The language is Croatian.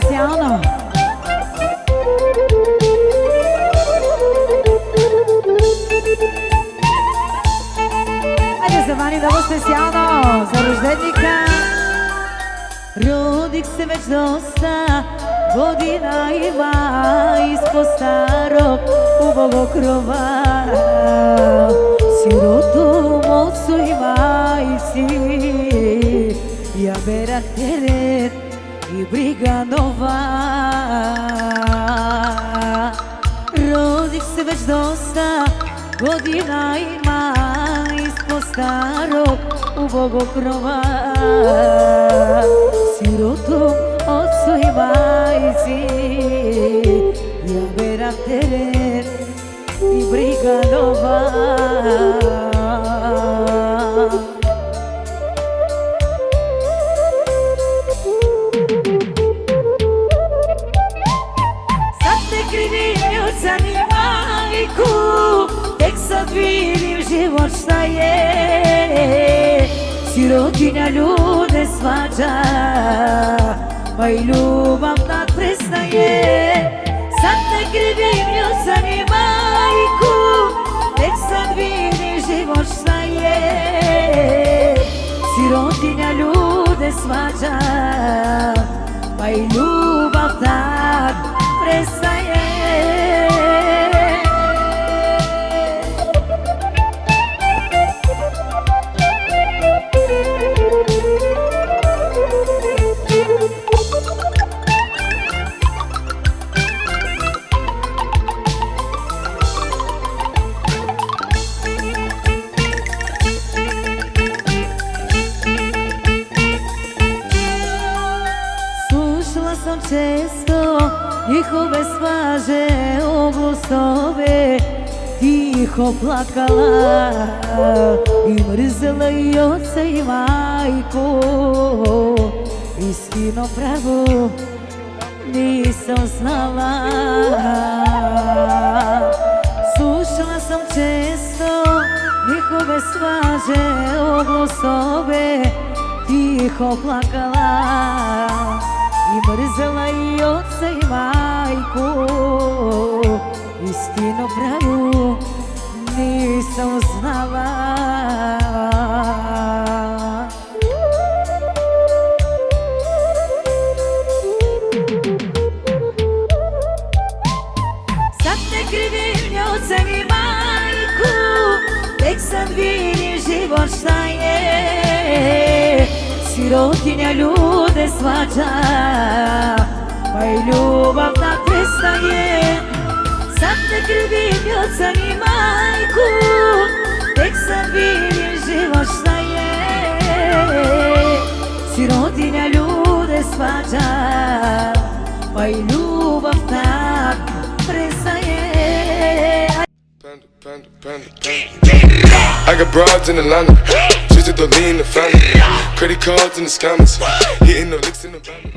specijalno. Ajde za vani da ovo specijalno za rođennika. Rodik se već dosta godina ima ispod starog ubogog krova. Sirotom ocu i majci ja beram teret i briga nova. Rodik se već dosta godina ima ispod starog ubogog krova. Sirotom ocu i majci ja beram teret i briga nova. Sad ne krivim oca ni majku, tek sad vidim život šta je. Sirotinja ljude svađa, pa i ljubav tad prestaje. Sad ne krivim ni oca ni majku, tek sad vidim život šta je. Sirotinja ljude svađa, pa i ljubav tad prestaje. Sam često njihove svaže oblostove, tiho plakala i mrzela i oca i majku. Istino pravu nisam znala. Slušala sam često njihove svaže oblostove, tiho plakala i mrzela i oca i majku. Istinu pravu nisam znala. Sad ne krivim ni oca ni majku, tek sad vidim život šta je. Sirotinja ljude svađa, pa i ljubav tad prestaje. Sad ne krivim ni oca ni majku, tek sad vidim život šta je. Sirotinja ljude svađa, pa i ljubav tad prestaje. I got broads in Atlanta, just to lean the family. Credit cards in the scammers, hitting the licks in the van.